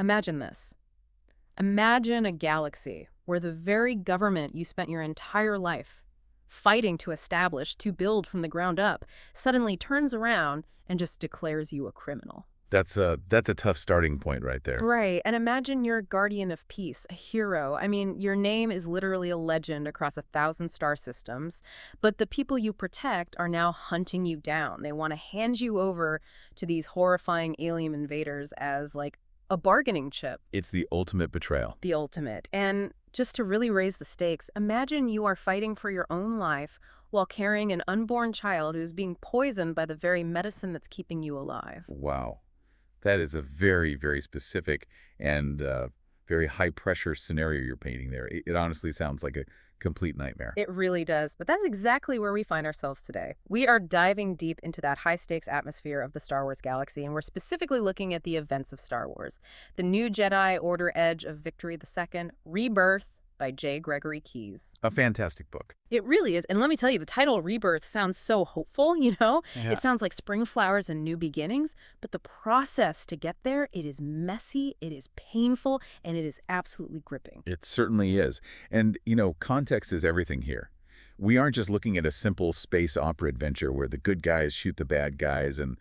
Imagine this. Imagine a galaxy where the very government you spent your entire life fighting to establish, to build from the ground up, suddenly turns around and just declares you a criminal. That's a tough starting point right there. Right, and imagine you're a guardian of peace, a hero. I mean, your name is literally a legend across 1,000 star systems, but the people you protect are now hunting you down. They want to hand you over to these horrifying alien invaders as, like, a bargaining chip. It's the ultimate betrayal. The ultimate. And just to really raise the stakes, imagine you are fighting for your own life while carrying an unborn child who's being poisoned by the very medicine that's keeping you alive. Wow. That is a very, very specific and very high-pressure scenario you're painting there. It honestly sounds like a complete nightmare. It really does, but that's exactly where we find ourselves today. We are diving deep into that high-stakes atmosphere of the Star Wars galaxy, and we're specifically looking at the events of Star Wars. The New Jedi Order Edge of Victory II, Rebirth by J. Gregory Keyes. A fantastic book. It really is. And let me tell you, the title Rebirth sounds so hopeful, you know? Yeah. It sounds like spring flowers and new beginnings, but the process to get there, it is messy, it is painful, and it is absolutely gripping. It certainly is. And, context is everything here. We aren't just looking at a simple space opera adventure where the good guys shoot the bad guys and,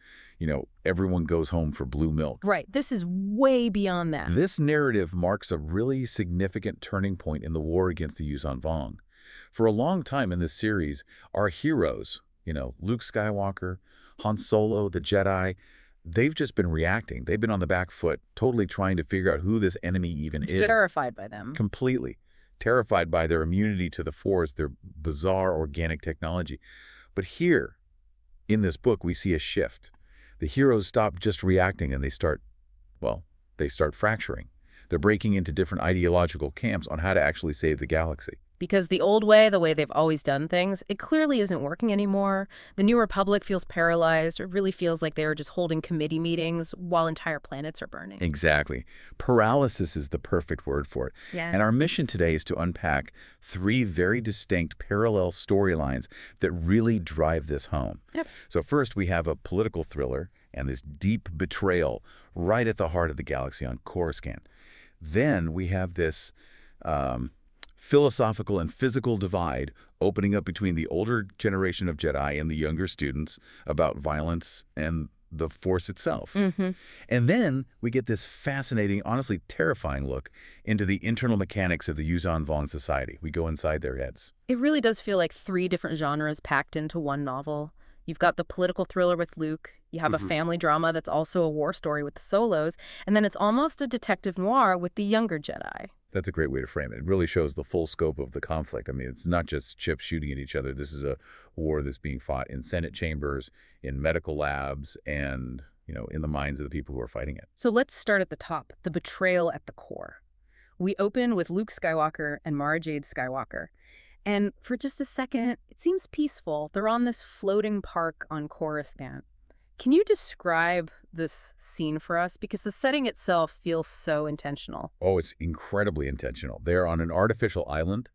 everyone goes home for blue milk. Right. This is way beyond that. This narrative marks a really significant turning point in the war against the Yuuzhan Vong. For a long time in this series, our heroes, Luke Skywalker, Han Solo, the Jedi, they've just been reacting. They've been on the back foot, totally trying to figure out who this enemy even is. Terrified by them. Completely. Terrified by their immunity to the Force, their bizarre organic technology. But here, in this book, we see a shift. The heroes stop just reacting and they start fracturing. They're breaking into different ideological camps on how to actually save the galaxy. Because the old way, the way they've always done things, it clearly isn't working anymore. The New Republic feels paralyzed. It really feels like they are just holding committee meetings while entire planets are burning. Exactly. Paralysis is the perfect word for it. Yeah. And our mission today is to unpack 3 very distinct parallel storylines that really drive this home. Yep. So first, we have a political thriller and this deep betrayal right at the heart of the galaxy on Coruscant. Then we have this philosophical and physical divide opening up between the older generation of Jedi and the younger students about violence and the Force itself. Mm-hmm. And then we get this fascinating, honestly terrifying look into the internal mechanics of the Yuuzhan Vong society. We go inside their heads. It really does feel like 3 different genres packed into one novel. You've got the political thriller with Luke, you have a family drama that's also a war story with the Solos, and then it's almost a detective noir with the younger Jedi. That's a great way to frame it. It really shows the full scope of the conflict. I mean, it's not just ships shooting at each other. This is a war that's being fought in Senate chambers, in medical labs, and, in the minds of the people who are fighting it. So let's start at the top, the betrayal at the core. We open with Luke Skywalker and Mara Jade Skywalker. And for just a second, it seems peaceful. They're on this floating park on Coruscant. Can you describe this scene for us? Because the setting itself feels so intentional. Oh, it's incredibly intentional. They're on an artificial island,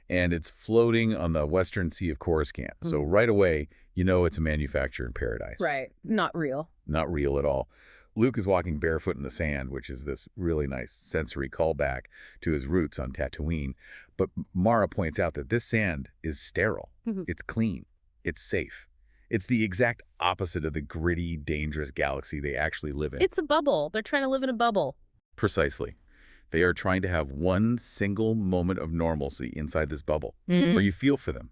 and it's floating on the western sea of Coruscant. So right away, it's a manufacture in paradise. Right. Not real. Not real at all. Luke is walking barefoot in the sand, which is this really nice sensory callback to his roots on Tatooine. But Mara points out that this sand is sterile. It's clean. It's safe. It's the exact opposite of the gritty, dangerous galaxy they actually live in. It's a bubble. They're trying to live in a bubble. Precisely. They are trying to have one single moment of normalcy inside this bubble, where you feel for them.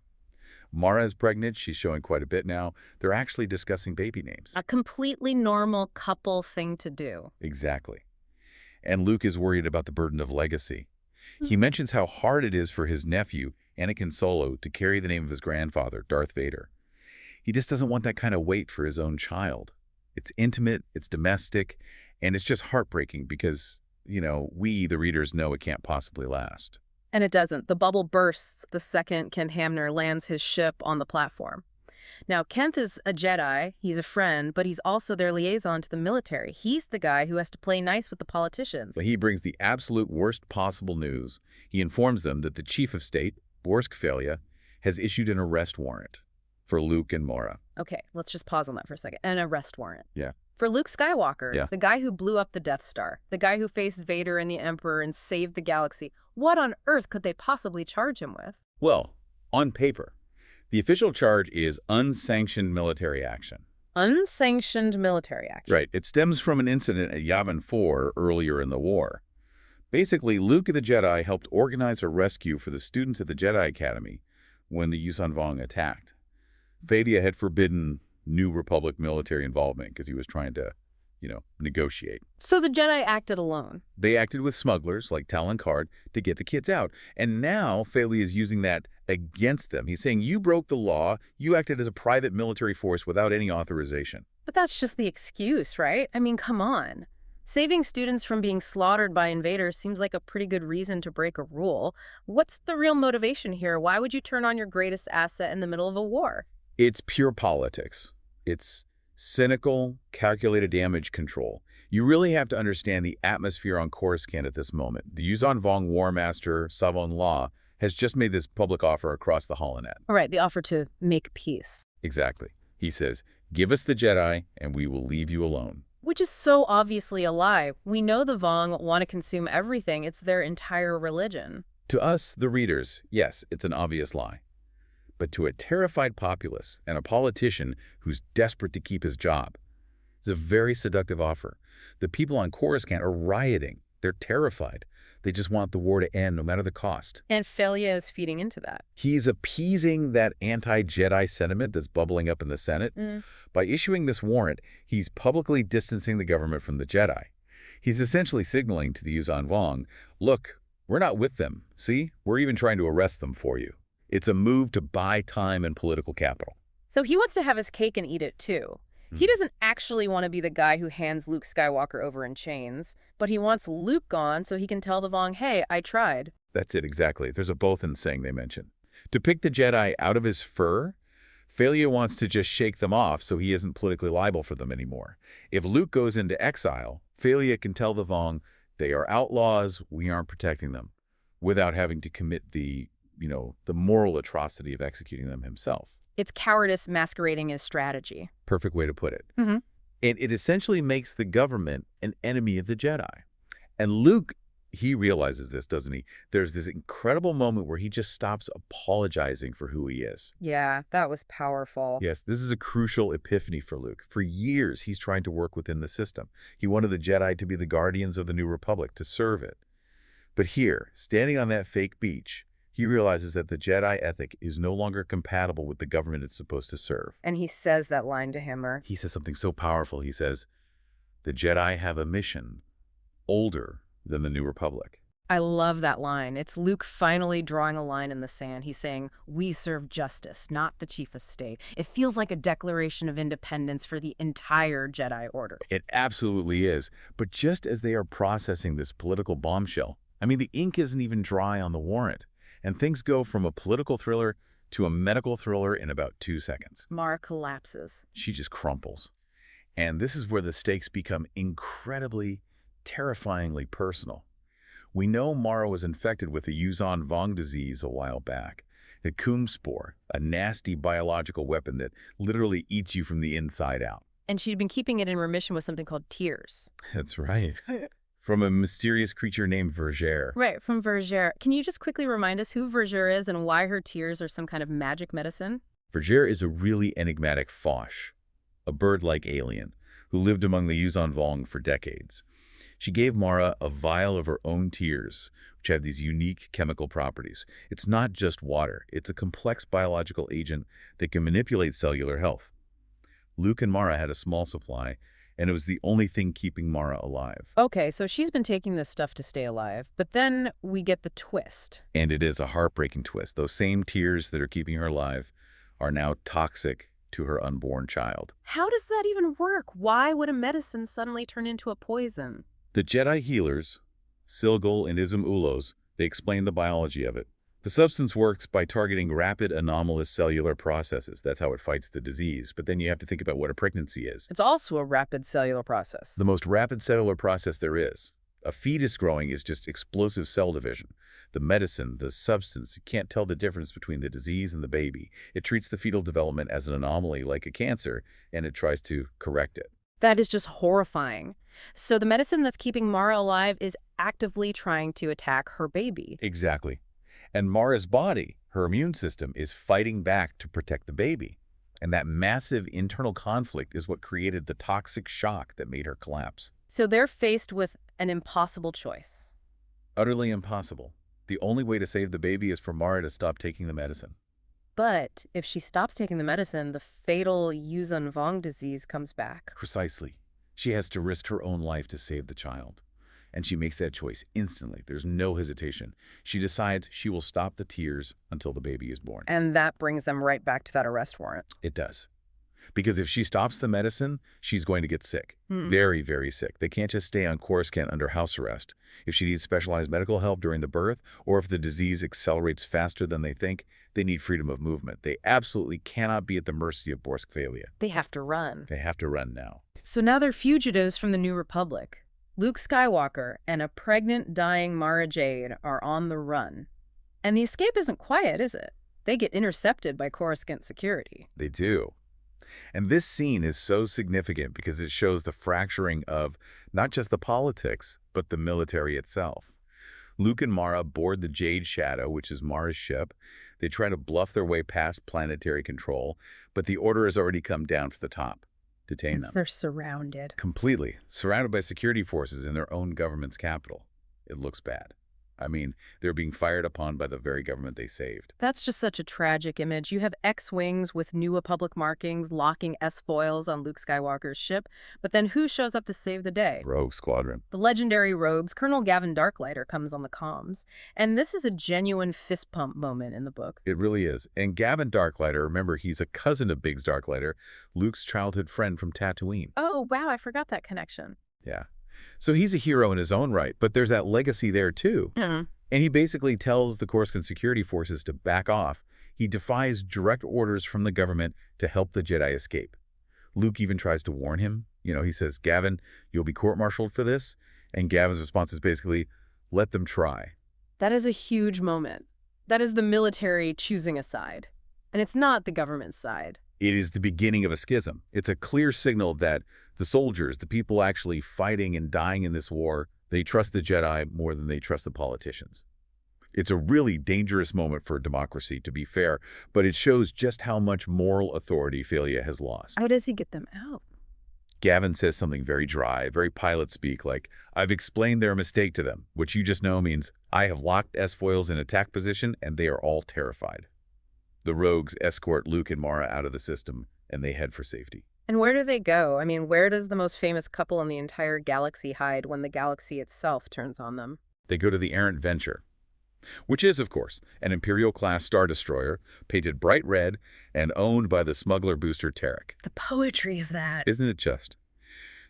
Mara is pregnant. She's showing quite a bit now. They're actually discussing baby names. A completely normal couple thing to do. Exactly. And Luke is worried about the burden of legacy. He mentions how hard it is for his nephew, Anakin Solo, to carry the name of his grandfather, Darth Vader. He just doesn't want that kind of weight for his own child. It's intimate, it's domestic, and it's just heartbreaking because, we, the readers, know it can't possibly last. And it doesn't. The bubble bursts the second Ken Hamner lands his ship on the platform. Now, Kent is a Jedi, he's a friend, but he's also their liaison to the military. He's the guy who has to play nice with the politicians. But he brings the absolute worst possible news. He informs them that the chief of state, Veila, has issued an arrest warrant for Luke and Mara. Okay, let's just pause on that for a second. An arrest warrant. Yeah. For Luke Skywalker, Yeah. the guy who blew up the Death Star, the guy who faced Vader and the Emperor and saved the galaxy, what on earth could they possibly charge him with? Well, on paper, the official charge is unsanctioned military action. Unsanctioned military action. Right. It stems from an incident at Yavin 4 earlier in the war. Basically, Luke and the Jedi helped organize a rescue for the students at the Jedi Academy when the Yuuzhan Vong attacked. Veila had forbidden New Republic military involvement because he was trying to, negotiate. So the Jedi acted alone. They acted with smugglers like Talon Card to get the kids out. And now Veila is using that against them. He's saying, you broke the law. You acted as a private military force without any authorization. But that's just the excuse, right? I mean, come on. Saving students from being slaughtered by invaders seems like a pretty good reason to break a rule. What's the real motivation here? Why would you turn on your greatest asset in the middle of a war? It's pure politics. It's cynical, calculated damage control. You really have to understand the atmosphere on Coruscant at this moment. The Yuuzhan Vong War Master, Savon Law, has just made this public offer across the holonet. All right, the offer to make peace. Exactly. He says, give us the Jedi and we will leave you alone. Which is so obviously a lie. We know the Vong want to consume everything. It's their entire religion. To us, the readers, yes, it's an obvious lie. But to a terrified populace and a politician who's desperate to keep his job, it's a very seductive offer. The people on Coruscant are rioting. They're terrified. They just want the war to end no matter the cost. And Veila is feeding into that. He's appeasing that anti-Jedi sentiment that's bubbling up in the Senate. By issuing this warrant, he's publicly distancing the government from the Jedi. He's essentially signaling to the Yuuzhan Vong, look, we're not with them. See, we're even trying to arrest them for you. It's a move to buy time and political capital. So he wants to have his cake and eat it too. He doesn't actually want to be the guy who hands Luke Skywalker over in chains, but he wants Luke gone so he can tell the Vong, hey, I tried. That's it, exactly. There's a both in saying they mention. To pick the Jedi out of his fur, Veila wants to just shake them off so he isn't politically liable for them anymore. If Luke goes into exile, Veila can tell the Vong they are outlaws, we aren't protecting them, without having to commit the moral atrocity of executing them himself. It's cowardice masquerading as strategy. Perfect way to put it. And it essentially makes the government an enemy of the Jedi. And Luke, he realizes this, doesn't he? There's this incredible moment where he just stops apologizing for who he is. Yeah, that was powerful. Yes, this is a crucial epiphany for Luke. For years, he's trying to work within the system. He wanted the Jedi to be the guardians of the New Republic, to serve it. But here, standing on that fake beach, he realizes that the Jedi ethic is no longer compatible with the government it's supposed to serve. And he says that line to him, He says something so powerful. He says, the Jedi have a mission older than the New Republic. I love that line. It's Luke finally drawing a line in the sand. He's saying, we serve justice, not the chief of state. It feels like a declaration of independence for the entire Jedi Order. It absolutely is. But just as they are processing this political bombshell, I mean, the ink isn't even dry on the warrant. And things go from a political thriller to a medical thriller in about 2 seconds. Mara collapses. She just crumples. And this is where the stakes become incredibly, terrifyingly personal. We know Mara was infected with the Yuuzhan Vong disease a while back. The Kum spore, a nasty biological weapon that literally eats you from the inside out. And she'd been keeping it in remission with something called tears. That's right. From a mysterious creature named Vergere. Right, from Vergere. Can you just quickly remind us who Vergere is and why her tears are some kind of magic medicine? Vergere is a really enigmatic fosh, a bird-like alien who lived among the Yuuzhan Vong for decades. She gave Mara a vial of her own tears, which have these unique chemical properties. It's not just water. It's a complex biological agent that can manipulate cellular health. Luke and Mara had a small supply, and it was the only thing keeping Mara alive. Okay, so she's been taking this stuff to stay alive, but then we get the twist. And it is a heartbreaking twist. Those same tears that are keeping her alive are now toxic to her unborn child. How does that even work? Why would a medicine suddenly turn into a poison? The Jedi healers, Silgul and Izum Ulos, they explain the biology of it. The substance works by targeting rapid anomalous cellular processes. That's how it fights the disease. But then you have to think about what a pregnancy is. It's also a rapid cellular process. The most rapid cellular process there is. A fetus growing is just explosive cell division. The medicine, the substance, you can't tell the difference between the disease and the baby. It treats the fetal development as an anomaly like a cancer, and it tries to correct it. That is just horrifying. So the medicine that's keeping Mara alive is actively trying to attack her baby. Exactly. And Mara's body, her immune system, is fighting back to protect the baby. And that massive internal conflict is what created the toxic shock that made her collapse. So they're faced with an impossible choice. Utterly impossible. The only way to save the baby is for Mara to stop taking the medicine. But if she stops taking the medicine, the fatal Yuuzhan Vong disease comes back. Precisely. She has to risk her own life to save the child. And she makes that choice instantly. There's no hesitation. She decides she will stop the tears until the baby is born. And that brings them right back to that arrest warrant. It does. Because if she stops the medicine, she's going to get sick. Very, very sick. They can't just stay on Coruscant under house arrest. If she needs specialized medical help during the birth, or if the disease accelerates faster than they think, they need freedom of movement. They absolutely cannot be at the mercy of Veila. They have to run. They have to run now. So now they're fugitives from the New Republic. Luke Skywalker and a pregnant, dying Mara Jade are on the run. And the escape isn't quiet, is it? They get intercepted by Coruscant security. They do. And this scene is so significant because it shows the fracturing of not just the politics, but the military itself. Luke and Mara board the Jade Shadow, which is Mara's ship. They try to bluff their way past planetary control, but the order has already come down from the top. Detain them. They're surrounded. Completely. Surrounded by security forces in their own government's capital. It looks bad. I mean, they're being fired upon by the very government they saved. That's just such a tragic image. You have X-Wings with New Republic markings locking S-foils on Luke Skywalker's ship, but then who shows up to save the day? Rogue Squadron. The legendary rogues. Colonel Gavin Darklighter comes on the comms, and this is a genuine fist pump moment in the book. It really is. And Gavin Darklighter, remember, he's a cousin of Biggs Darklighter, Luke's childhood friend from Tatooine. Oh, wow, I forgot that connection. Yeah. So he's a hero in his own right, but there's that legacy there too. And he basically tells the Coruscant security forces to back off. He defies direct orders from the government to help the Jedi escape. Luke even tries to warn him. You know, he says, Gavin, you'll be court-martialed for this. And Gavin's response is basically, let them try. That is a huge moment. That is the military choosing a side. And it's not the government's side. It is the beginning of a schism. It's a clear signal that the soldiers, the people actually fighting and dying in this war, they trust the Jedi more than they trust the politicians. It's a really dangerous moment for democracy, to be fair, but it shows just how much moral authority Veila has lost. How does he get them out? Gavin says something very dry, very pilot speak, like, I've explained their mistake to them, which you just know means I have locked S-foils in attack position and they are all terrified. The rogues escort Luke and Mara out of the system and they head for safety. And where do they go? I mean, where does the most famous couple in the entire galaxy hide when the galaxy itself turns on them? They go to the Errant Venture, which is, of course, an Imperial-class Star Destroyer, painted bright red and owned by the smuggler booster Tarek. The poetry of that. Isn't it just?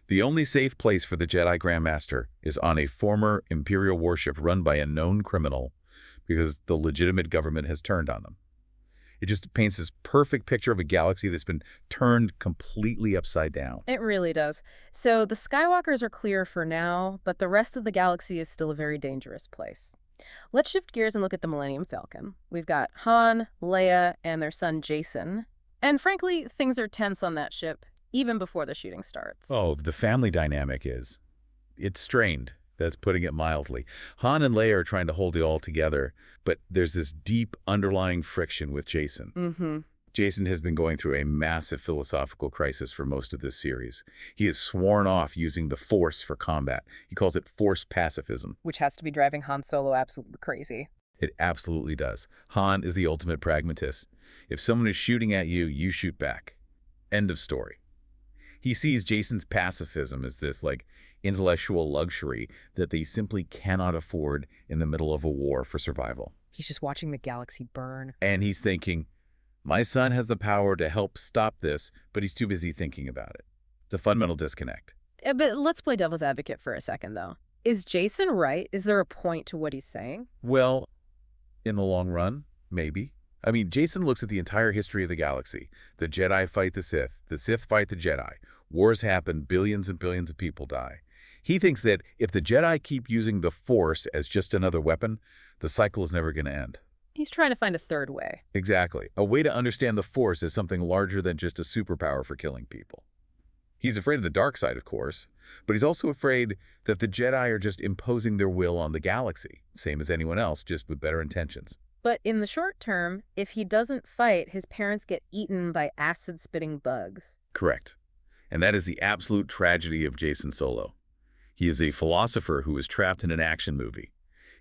The only safe place for the Jedi Grandmaster is on a former Imperial warship run by a known criminal because the legitimate government has turned on them. It just paints this perfect picture of a galaxy that's been turned completely upside down. It really does. So the Skywalkers are clear for now, but the rest of the galaxy is still a very dangerous place. Let's shift gears and look at the Millennium Falcon. We've got Han, Leia, and their son Jacen. And frankly, things are tense on that ship, even before the shooting starts. Oh, the family dynamic is. It's strained. That's putting it mildly. Han and Leia are trying to hold it all together, but there's this deep underlying friction with Jacen. Jacen has been going through a massive philosophical crisis for most of this series. He has sworn off using the Force for combat. He calls it Force pacifism. Which has to be driving Han Solo absolutely crazy. It absolutely does. Han is the ultimate pragmatist. If someone is shooting at you, you shoot back. End of story. He sees Jacen's pacifism as this, intellectual luxury that they simply cannot afford in the middle of a war for survival. He's just watching the galaxy burn. And he's thinking, my son has the power to help stop this, but he's too busy thinking about it. It's a fundamental disconnect. But let's play devil's advocate for a second, though. Is Jacen right? Is there a point to what he's saying? Well, in the long run, maybe. I mean, Jacen looks at the entire history of the galaxy. The Jedi fight the Sith fight the Jedi. Wars happen, billions and billions of people die. He thinks that if the Jedi keep using the Force as just another weapon, the cycle is never going to end. He's trying to find a third way. Exactly. A way to understand the Force as something larger than just a superpower for killing people. He's afraid of the dark side, of course, but he's also afraid that the Jedi are just imposing their will on the galaxy, same as anyone else, just with better intentions. But in the short term, if he doesn't fight, his parents get eaten by acid-spitting bugs. Correct. And that is the absolute tragedy of Jacen Solo. He is a philosopher who is trapped in an action movie.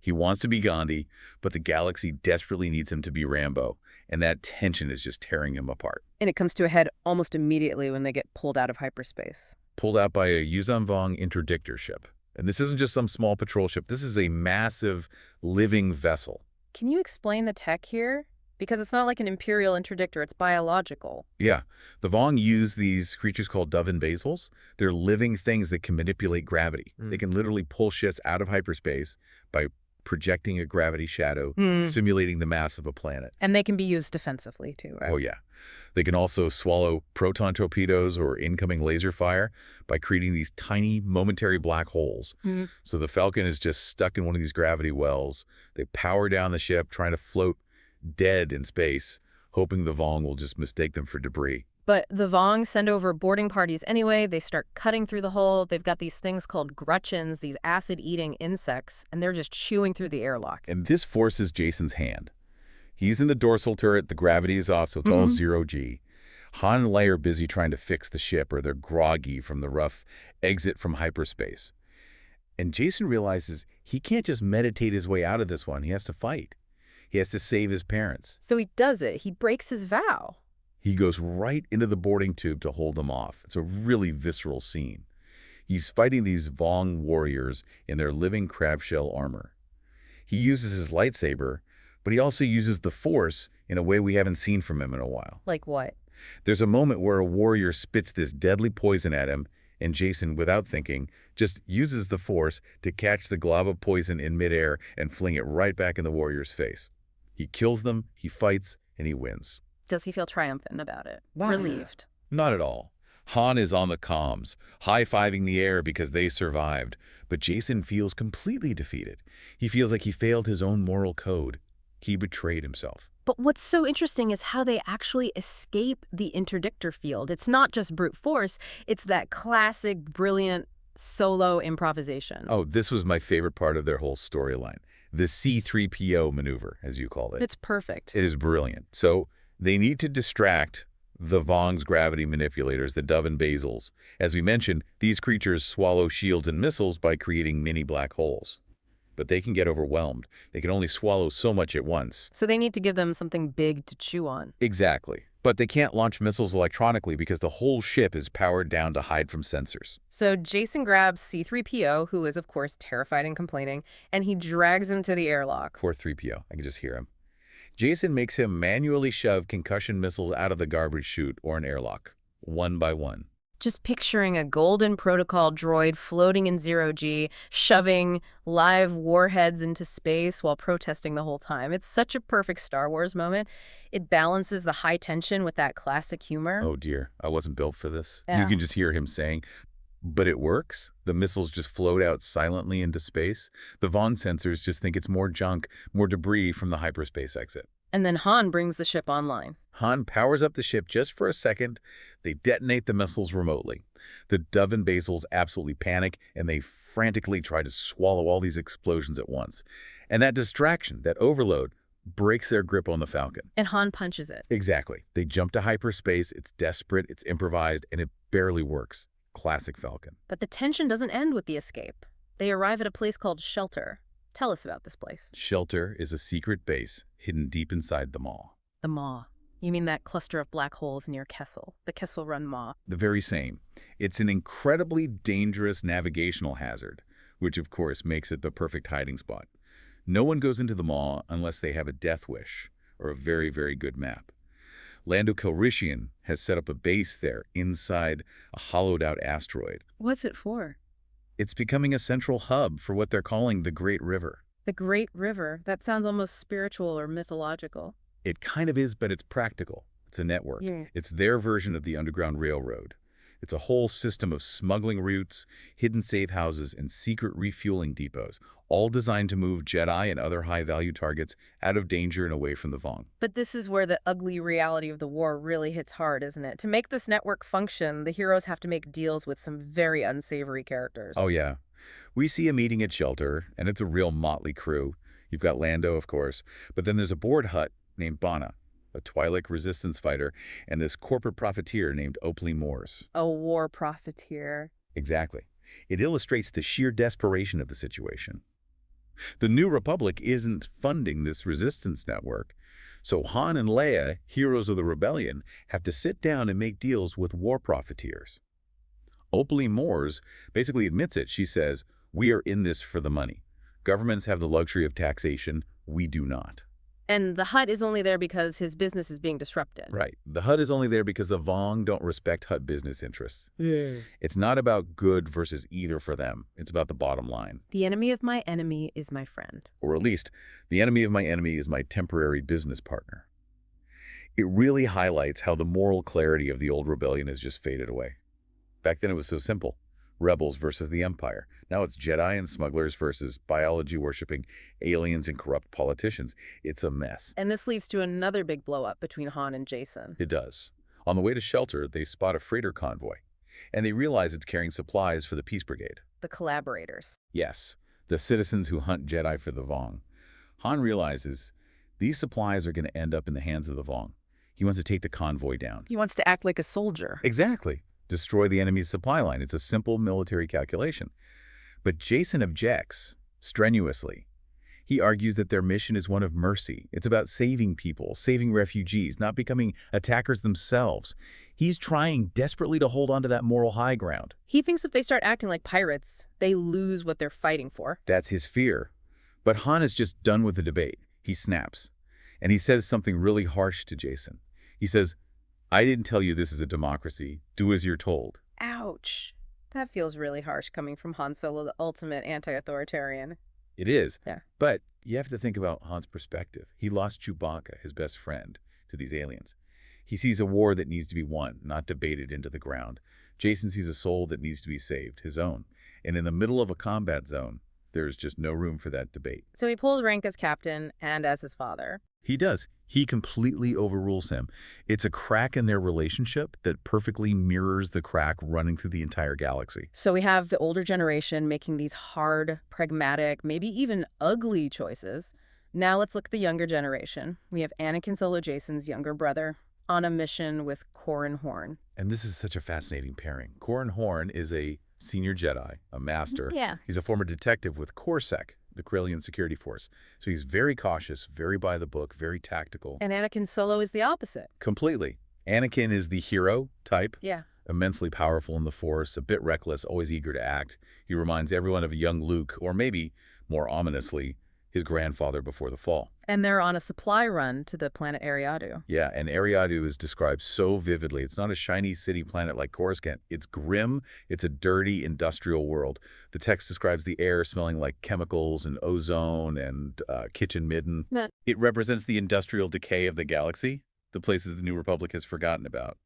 He wants to be Gandhi, but the galaxy desperately needs him to be Rambo, and that tension is just tearing him apart. And it comes to a head almost immediately when they get pulled out of hyperspace. Pulled out by a Yuuzhan Vong interdictor ship. And this isn't just some small patrol ship. This is a massive, living vessel. Can you explain the tech here? Because it's not like an Imperial interdictor, it's biological. Yeah. The Vong use these creatures called dove basils. They're living things that can manipulate gravity. They can literally pull ships out of hyperspace by projecting a gravity shadow, simulating the mass of a planet. And they can be used defensively, too, right? Oh, yeah. They can also swallow proton torpedoes or incoming laser fire by creating these tiny, momentary black holes. So the Falcon is just stuck in one of these gravity wells. They power down the ship, trying to float dead in space, hoping the Vong will just mistake them for debris. But the Vong send over boarding parties anyway. They start cutting through the hole. They've got these things called grutchins, these acid-eating insects, and they're just chewing through the airlock. And this forces Jacen's hand. He's in the dorsal turret, the gravity is off, so it's all zero-G. Han and Leia are busy trying to fix the ship, or they're groggy from the rough exit from hyperspace. And Jacen realizes he can't just meditate his way out of this one. He has to fight. He has to save his parents. So he does it. He breaks his vow. He goes right into the boarding tube to hold them off. It's a really visceral scene. He's fighting these Vong warriors in their living crab shell armor. He uses his lightsaber, but he also uses the Force in a way we haven't seen from him in a while. Like what? There's a moment where a warrior spits this deadly poison at him, and Jacen, without thinking, just uses the Force to catch the glob of poison in midair and fling it right back in the warrior's face. He kills them, he fights, and he wins. Does he feel triumphant about it? Relieved? Not at all. Han is on the comms, high-fiving the air because they survived. But Jacen feels completely defeated. He feels like he failed his own moral code. He betrayed himself. But what's so interesting is how they actually escape the interdictor field. It's not just brute force. It's that classic, brilliant Solo improvisation. Oh, this was my favorite part of their whole storyline. The C-3PO maneuver, as you call it. It's perfect. It is brilliant. So they need to distract the Vong's gravity manipulators, the dove basils. As we mentioned, these creatures swallow shields and missiles by creating mini black holes. But they can get overwhelmed. They can only swallow so much at once. So they need to give them something big to chew on. Exactly. But they can't launch missiles electronically because the whole ship is powered down to hide from sensors. So Jacen grabs C-3PO, who is, of course, terrified and complaining, and he drags him to the airlock. Poor 3PO. I can just hear him. Jacen makes him manually shove concussion missiles out of the garbage chute or an airlock, one by one. Just picturing a golden protocol droid floating in zero-G, shoving live warheads into space while protesting the whole time. It's such a perfect Star Wars moment. It balances the high tension with that classic humor. Oh dear, I wasn't built for this. Yeah. You can just hear him saying, but it works. The missiles just float out silently into space. The Vaughn sensors just think it's more junk, more debris from the hyperspace exit. And then Han brings the ship online. Han powers up the ship just for a second. They detonate the missiles remotely. The dove basils absolutely panic, and they frantically try to swallow all these explosions at once. And that distraction, that overload, breaks their grip on the Falcon. And Han punches it. Exactly. They jump to hyperspace. It's desperate, it's improvised, and it barely works. Classic Falcon. But the tension doesn't end with the escape. They arrive at a place called Shelter. Tell us about this place. Shelter is a secret base hidden deep inside the Maw. The Maw. You mean that cluster of black holes near Kessel, the Kessel Run Maw? The very same. It's an incredibly dangerous navigational hazard, which of course makes it the perfect hiding spot. No one goes into the Maw unless they have a death wish or a very, very good map. Lando Calrissian has set up a base there inside a hollowed-out asteroid. What's it for? It's becoming a central hub for what they're calling the Great River. The Great River? That sounds almost spiritual or mythological. It kind of is, but it's practical. It's a network. Yeah. It's their version of the Underground Railroad. It's a whole system of smuggling routes, hidden safe houses, and secret refueling depots, all designed to move Jedi and other high-value targets out of danger and away from the Vong. But this is where the ugly reality of the war really hits hard, isn't it? To make this network function, the heroes have to make deals with some very unsavory characters. Oh, yeah. We see a meeting at Shelter, and it's a real motley crew. You've got Lando, of course, but then there's a bored Hutt named Bana, a Twi'lek resistance fighter, and this corporate profiteer named Oplee Moores. A war profiteer. Exactly. It illustrates the sheer desperation of the situation. The New Republic isn't funding this resistance network, so Han and Leia, heroes of the rebellion, have to sit down and make deals with war profiteers. Oplee Moores basically admits it. She says, "We are in this for the money. Governments have the luxury of taxation. We do not." And the Hutt is only there because his business is being disrupted. Right. The Hutt is only there because the Vong don't respect Hutt business interests. Yeah. It's not about good versus either for them. It's about the bottom line. The enemy of my enemy is my friend. Or at least, the enemy of my enemy is my temporary business partner. It really highlights how the moral clarity of the old rebellion has just faded away. Back then it was so simple. Rebels versus the Empire. Now it's Jedi and smugglers versus biology-worshipping aliens and corrupt politicians. It's a mess. And this leads to another big blow-up between Han and Jacen. It does. On the way to Shelter, they spot a freighter convoy, and they realize it's carrying supplies for the Peace Brigade. The collaborators. Yes, the citizens who hunt Jedi for the Vong. Han realizes these supplies are going to end up in the hands of the Vong. He wants to take the convoy down. He wants to act like a soldier. Exactly. Destroy the enemy's supply line. It's a simple military calculation. But Jacen objects strenuously. He argues that their mission is one of mercy. It's about saving people, saving refugees, not becoming attackers themselves. He's trying desperately to hold on to that moral high ground. He thinks if they start acting like pirates, they lose what they're fighting for. That's his fear. But Han is just done with the debate. He snaps. And he says something really harsh to Jacen. He says, "I didn't tell you this is a democracy. Do as you're told." Ouch. That feels really harsh coming from Han Solo, the ultimate anti-authoritarian. It is. Yeah. But you have to think about Han's perspective. He lost Chewbacca, his best friend, to these aliens. He sees a war that needs to be won, not debated into the ground. Jacen sees a soul that needs to be saved, his own. And in the middle of a combat zone, there's just no room for that debate. So he pulls rank as captain and as his father. He does. He completely overrules him. It's a crack in their relationship that perfectly mirrors the crack running through the entire galaxy. So we have the older generation making these hard, pragmatic, maybe even ugly choices. Now let's look at the younger generation. We have Anakin Solo, Jacen's younger brother, on a mission with Corran Horn. And this is such a fascinating pairing. Corran Horn is a senior Jedi, a master. Yeah. He's a former detective with Coruscant, the Corellian security force. So he's very cautious, very by the book, very tactical. And Anakin Solo is the opposite. Completely. Anakin is the hero type. Yeah. Immensely powerful in the Force, a bit reckless, always eager to act. He reminds everyone of a young Luke, or maybe, more ominously, his grandfather before the fall. And they're on a supply run to the planet Ariadu. Yeah, and Ariadu is described so vividly. It's not a shiny city planet like Coruscant. It's grim. It's a dirty industrial world. The text describes the air smelling like chemicals and ozone and kitchen midden. Nah. It represents the industrial decay of the galaxy, the places the New Republic has forgotten about.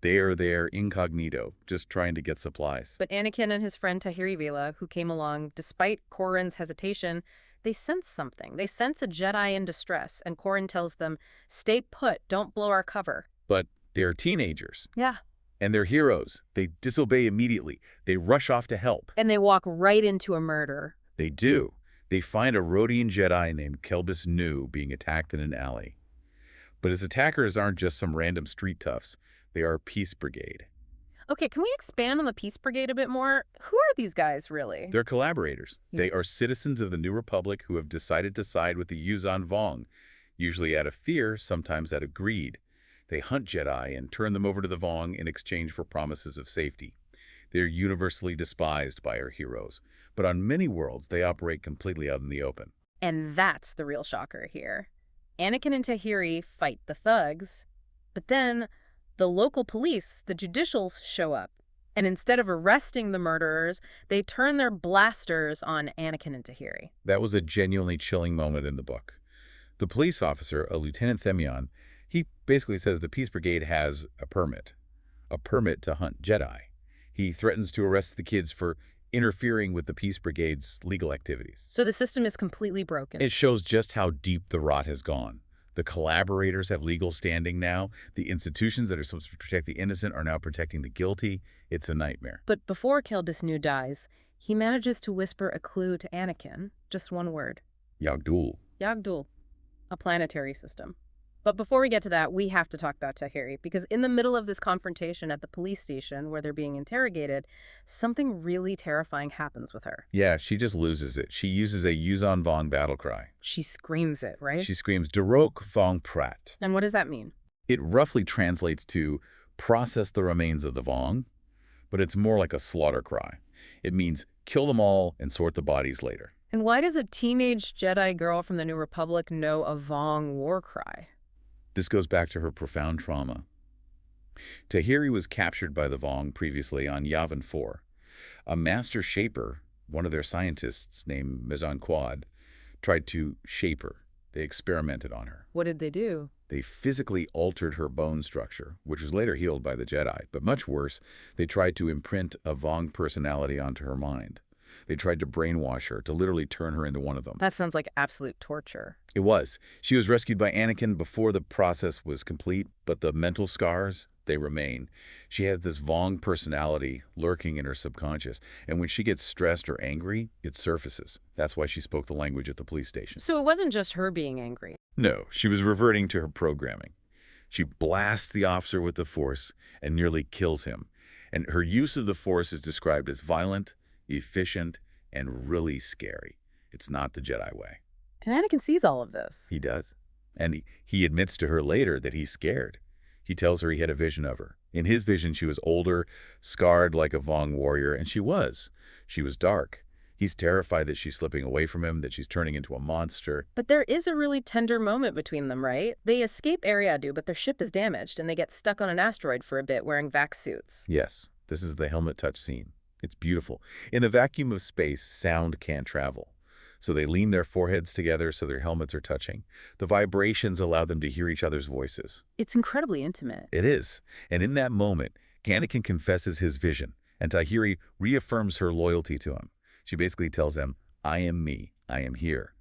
They are there incognito, just trying to get supplies. But Anakin and his friend Tahiri Veila, who came along despite Corran's hesitation, they sense something. They sense a Jedi in distress, and Corran tells them, "Stay put, don't blow our cover." But they're teenagers. Yeah. And they're heroes. They disobey immediately. They rush off to help. And they walk right into a murder. They do. They find a Rodian Jedi named Kelbis Nu being attacked in an alley. But his attackers aren't just some random street toughs. They are Peace Brigade. Okay, can we expand on the Peace Brigade a bit more? Who are these guys, really? They're collaborators. Yeah. They are citizens of the New Republic who have decided to side with the Yuuzhan Vong, usually out of fear, sometimes out of greed. They hunt Jedi and turn them over to the Vong in exchange for promises of safety. They're universally despised by our heroes, but on many worlds they operate completely out in the open. And that's the real shocker here. Anakin and Tahiri fight the thugs, but then the local police, the judicials, show up. And instead of arresting the murderers, they turn their blasters on Anakin and Tahiri. That was a genuinely chilling moment in the book. The police officer, a Lieutenant Themion, he basically says the Peace Brigade has a permit. a permit to hunt Jedi. He threatens to arrest the kids for interfering with the Peace Brigade's legal activities. So the system is completely broken. It shows just how deep the rot has gone. The collaborators have legal standing now. The institutions that are supposed to protect the innocent are now protecting the guilty. It's a nightmare. But before Keldisnu dies, he manages to whisper a clue to Anakin. Just one word. Yagdul. Yagdul, a planetary system. But before we get to that, we have to talk about Tahiri, because in the middle of this confrontation at the police station where they're being interrogated, something really terrifying happens with her. Yeah, she just loses it. She uses a Yuuzhan Vong battle cry. She screams it, right? She screams, Darok Vong Prat. And what does that mean? It roughly translates to process the remains of the Vong, but it's more like a slaughter cry. It means kill them all and sort the bodies later. And why does a teenage Jedi girl from the New Republic know a Vong war cry? This goes back to her profound trauma. Tahiri was captured by the Vong previously on Yavin 4. A master shaper, one of their scientists named Mizan Quad, tried to shape her. They experimented on her. What did they do? They physically altered her bone structure, which was later healed by the Jedi. But much worse, they tried to imprint a Vong personality onto her mind. They tried to brainwash her, to literally turn her into one of them. That sounds like absolute torture. It was. She was rescued by Anakin before the process was complete, but the mental scars, they remain. She has this Vong personality lurking in her subconscious, and when she gets stressed or angry, it surfaces. That's why she spoke the language at the police station. So it wasn't just her being angry. No, she was reverting to her programming. She blasts the officer with the Force and nearly kills him. And her use of the Force is described as violent, efficient, and really scary. It's not the Jedi way. And Anakin sees all of this. He does. And he admits to her later that he's scared. He tells her he had a vision of her. In his vision, she was older, scarred like a Vong warrior, and she was. She was dark. He's terrified that she's slipping away from him, that she's turning into a monster. But there is a really tender moment between them, right? They escape Ariadu, but their ship is damaged, and they get stuck on an asteroid for a bit wearing vac suits. Yes, this is the helmet touch scene. It's beautiful. In the vacuum of space, sound can't travel. So they lean their foreheads together so their helmets are touching. The vibrations allow them to hear each other's voices. It's incredibly intimate. It is. And in that moment, Anakin confesses his vision, and Tahiri reaffirms her loyalty to him. She basically tells him, I am me. I am here.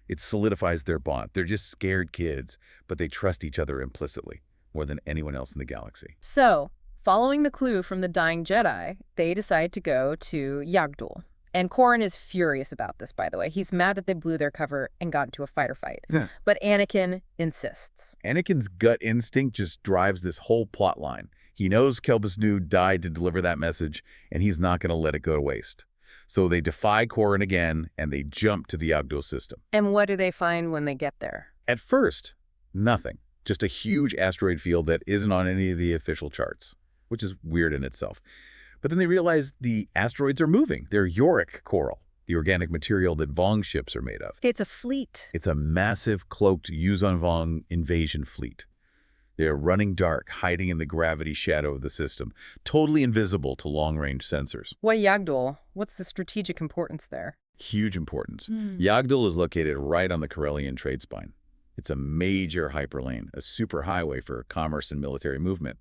It solidifies their bond. They're just scared kids, but they trust each other implicitly, more than anyone else in the galaxy. So, following the clue from the dying Jedi, they decide to go to Yagdul. And Corran is furious about this, by the way. He's mad that they blew their cover and got into a fighter fight. Yeah. But Anakin insists. Anakin's gut instinct just drives this whole plot line. He knows Keldisnu died to deliver that message, and he's not going to let it go to waste. So they defy Corran again, and they jump to the Yagdul system. And what do they find when they get there? At first, nothing. Just a huge asteroid field that isn't on any of the official charts, which is weird in itself. But then they realize the asteroids are moving. They're Yorick coral, the organic material that Vong ships are made of. It's a fleet. It's a massive, cloaked Yuuzhan Vong invasion fleet. They're running dark, hiding in the gravity shadow of the system, totally invisible to long-range sensors. Why Yagdul? What's the strategic importance there? Huge importance. Yagdul is located right on the Corellian trade spine. It's a major hyperlane, a superhighway for commerce and military movement.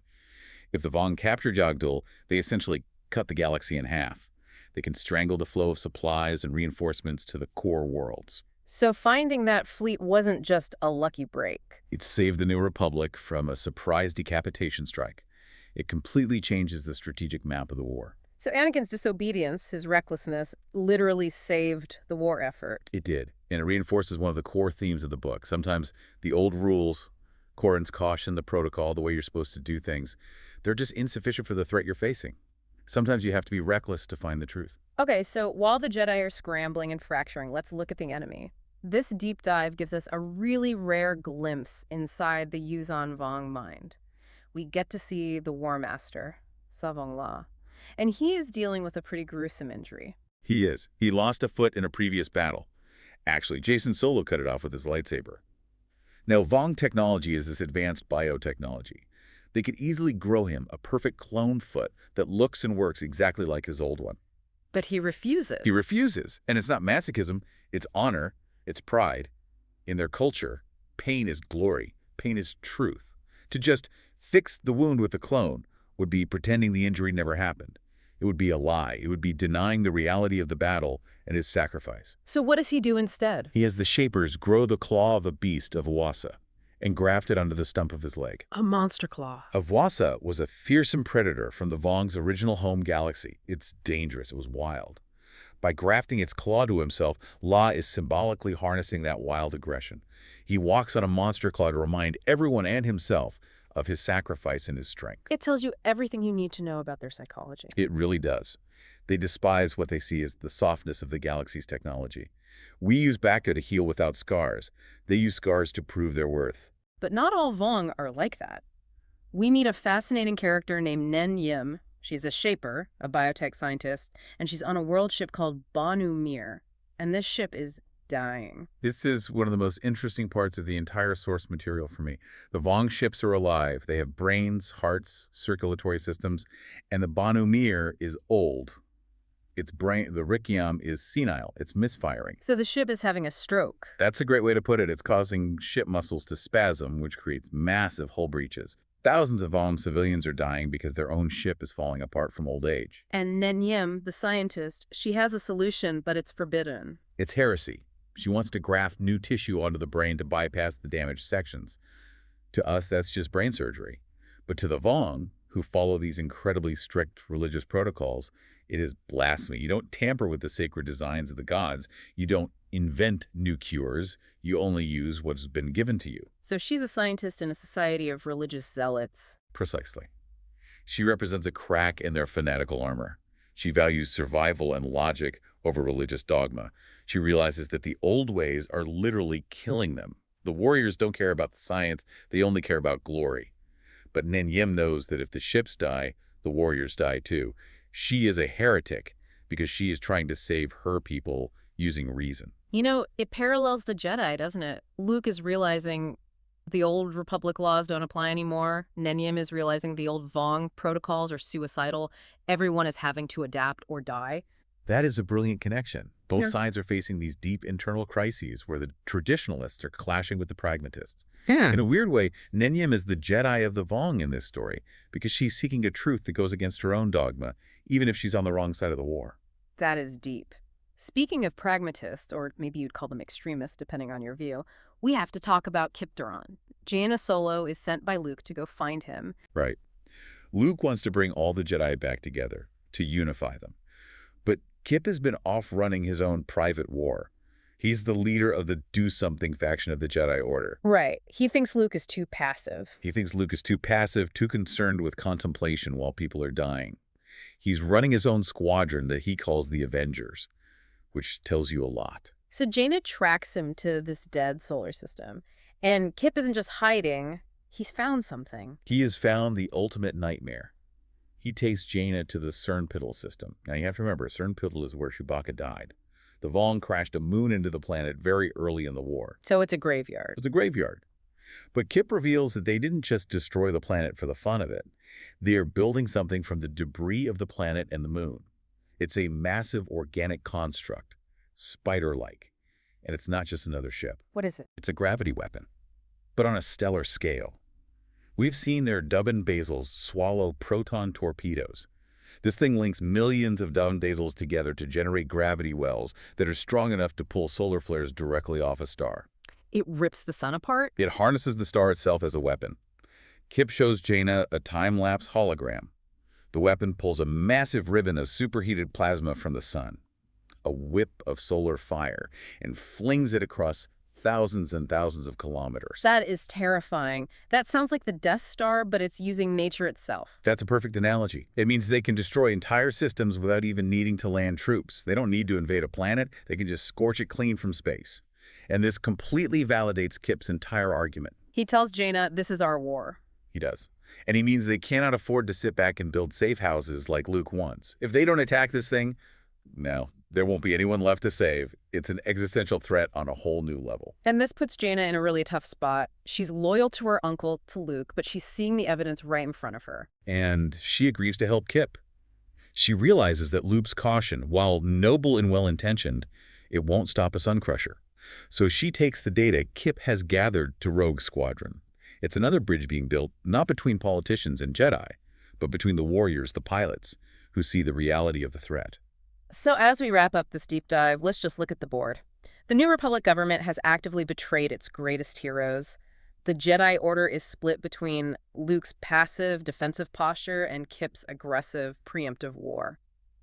If the Vong captured Yagdul, they essentially cut the galaxy in half. They can strangle the flow of supplies and reinforcements to the core worlds. So finding that fleet wasn't just a lucky break. It saved the New Republic from a surprise decapitation strike. It completely changes the strategic map of the war. So Anakin's disobedience, his recklessness, literally saved the war effort. It did, and it reinforces one of the core themes of the book. Sometimes the old rules, Corran's caution, the protocol, the way you're supposed to do things, they're just insufficient for the threat you're facing. Sometimes you have to be reckless to find the truth. Okay, so while the Jedi are scrambling and fracturing, let's look at the enemy. This deep dive gives us a really rare glimpse inside the Yuuzhan Vong mind. We get to see the War Master, Savong La, and he is dealing with a pretty gruesome injury. He is. He lost a foot in a previous battle. Actually, Jacen Solo cut it off with his lightsaber. Now, Vong technology is this advanced biotechnology. They could easily grow him a perfect clone foot that looks and works exactly like his old one. But he refuses. He refuses. And it's not masochism, it's honor, it's pride. In their culture, pain is glory, pain is truth. To just fix the wound with a clone would be pretending the injury never happened. It would be a lie. It would be denying the reality of the battle and his sacrifice. So what does he do instead? He has the Shapers grow the claw of a beast of Wassa and graft it onto the stump of his leg. A monster claw. Wassa was a fearsome predator from the Vong's original home galaxy. It's dangerous. It was wild. By grafting its claw to himself, La is symbolically harnessing that wild aggression. He walks on a monster claw to remind everyone and himself of his sacrifice and his strength. It tells you everything you need to know about their psychology. It really does. They despise what they see as the softness of the galaxy's technology. We use Bacta to heal without scars. They use scars to prove their worth. But not all Vong are like that. We meet a fascinating character named Nen Yim. She's a Shaper, a biotech scientist, and she's on a world ship called Banu Mir. And this ship is dying. This is one of the most interesting parts of the entire source material for me. The Vong ships are alive. They have brains, hearts, circulatory systems, and the Banu Mir is old. Its brain, the Rikiam, is senile. It's misfiring. So the ship is having a stroke. That's a great way to put it. It's causing ship muscles to spasm, which creates massive hull breaches. Thousands of Vong civilians are dying because their own ship is falling apart from old age. And Nen Yim, the scientist, she has a solution, but it's forbidden. It's heresy. She wants to graft new tissue onto the brain to bypass the damaged sections. To us, that's just brain surgery. But to the Vong, who follow these incredibly strict religious protocols, it is blasphemy. You don't tamper with the sacred designs of the gods. You don't invent new cures. You only use what's been given to you. So she's a scientist in a society of religious zealots. Precisely. She represents a crack in their fanatical armor. She values survival and logic over religious dogma. She realizes that the old ways are literally killing them. The warriors don't care about the science. They only care about glory. But Nen Yim knows that if the ships die, the warriors die too. She is a heretic because she is trying to save her people using reason. You know, it parallels the Jedi, doesn't it? Luke is realizing the old Republic laws don't apply anymore. Nen Yim is realizing the old Vong protocols are suicidal. Everyone is having to adapt or die. That is a brilliant connection. Both Yeah. sides are facing these deep internal crises where the traditionalists are clashing with the pragmatists. Yeah. In a weird way, Nen Yim is the Jedi of the Vong in this story because she's seeking a truth that goes against her own dogma, even if she's on the wrong side of the war. That is deep. Speaking of pragmatists, or maybe you'd call them extremists, depending on your view, we have to talk about Kyp Durron. Jaina Solo is sent by Luke to go find him. Right. Luke wants to bring all the Jedi back together, to unify them. But Kyp has been off running his own private war. He's the leader of the do-something faction of the Jedi Order. Right. He thinks Luke is too passive. He thinks Luke is too passive, too concerned with contemplation while people are dying. He's running his own squadron that he calls the Avengers, which tells you a lot. So Jaina tracks him to this dead solar system. And Kyp isn't just hiding. He's found something. He has found the ultimate nightmare. He takes Jaina to the Cernpittle system. Now, you have to remember, Cernpittle is where Chewbacca died. The Vong crashed a moon into the planet very early in the war. So it's a graveyard. It's a graveyard. But Kyp reveals that they didn't just destroy the planet for the fun of it. They are building something from the debris of the planet and the moon. It's a massive organic construct, spider-like. And it's not just another ship. What is it? It's a gravity weapon, but on a stellar scale. We've seen their Dubin basils swallow proton torpedoes. This thing links millions of Dubin basils together to generate gravity wells that are strong enough to pull solar flares directly off a star. It rips the sun apart? It harnesses the star itself as a weapon. Kyp shows Jaina a time-lapse hologram. The weapon pulls a massive ribbon of superheated plasma from the sun, a whip of solar fire, and flings it across thousands and thousands of kilometers. That is terrifying. That sounds like the Death Star, but it's using nature itself. That's a perfect analogy. It means they can destroy entire systems without even needing to land troops. They don't need to invade a planet. They can just scorch it clean from space. And this completely validates Kyp's entire argument. He tells Jaina, this is our war. He does. And he means they cannot afford to sit back and build safe houses like Luke wants. If they don't attack this thing, no, there won't be anyone left to save. It's an existential threat on a whole new level. And this puts Jaina in a really tough spot. She's loyal to her uncle, to Luke, but she's seeing the evidence right in front of her. And she agrees to help Kyp. She realizes that Luke's caution, while noble and well-intentioned, it won't stop a Suncrusher. So she takes the data Kyp has gathered to Rogue Squadron. It's another bridge being built, not between politicians and Jedi, but between the warriors, the pilots, who see the reality of the threat. So as we wrap up this deep dive, let's just look at the board. The New Republic government has actively betrayed its greatest heroes. The Jedi Order is split between Luke's passive, defensive posture and Kyp's aggressive, preemptive war.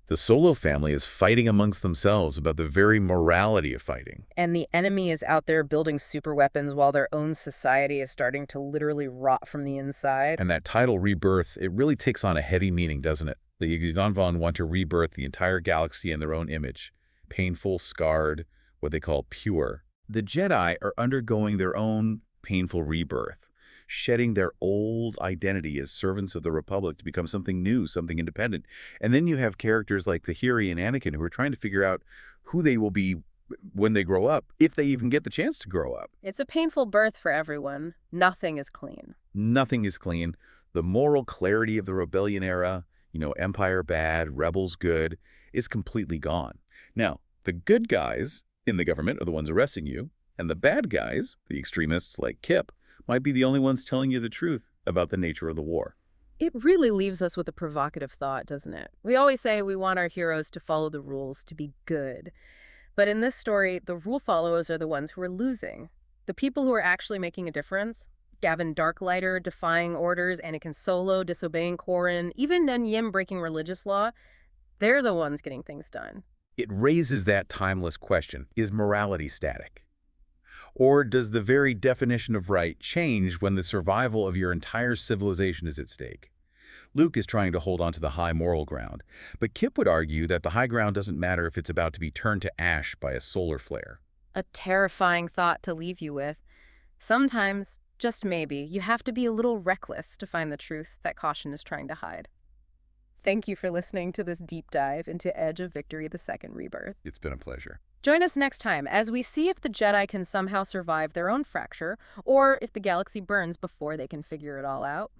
The Solo family is fighting amongst themselves about the very morality of fighting. And the enemy is out there building superweapons while their own society is starting to literally rot from the inside. And that title, Rebirth, it really takes on a heavy meaning, doesn't it? The Yuuzhan Vong want to rebirth the entire galaxy in their own image. Painful, scarred, what they call pure. The Jedi are undergoing their own painful rebirth, shedding their old identity as servants of the Republic to become something new, something independent. And then you have characters like Tahiri and Anakin who are trying to figure out who they will be when they grow up, if they even get the chance to grow up. It's a painful birth for everyone. Nothing is clean. Nothing is clean. The moral clarity of the rebellion era, Empire bad, rebels good, is completely gone. Now, the good guys in the government are the ones arresting you, and the bad guys, the extremists like Kyp, might be the only ones telling you the truth about the nature of the war. It really leaves us with a provocative thought, doesn't it? We always say we want our heroes to follow the rules, to be good. But in this story, the rule followers are the ones who are losing. The people who are actually making a difference, Gavin Darklighter defying orders, Anakin Solo disobeying Corran, even Nen Yim breaking religious law, they're the ones getting things done. It raises that timeless question, is morality static? Or does the very definition of right change when the survival of your entire civilization is at stake? Luke is trying to hold on to the high moral ground, but Kyp would argue that the high ground doesn't matter if it's about to be turned to ash by a solar flare. A terrifying thought to leave you with. Sometimes, just maybe, you have to be a little reckless to find the truth that caution is trying to hide. Thank you for listening to this deep dive into Edge of Victory, the Second Rebirth. It's been a pleasure. Join us next time as we see if the Jedi can somehow survive their own fracture, or if the galaxy burns before they can figure it all out.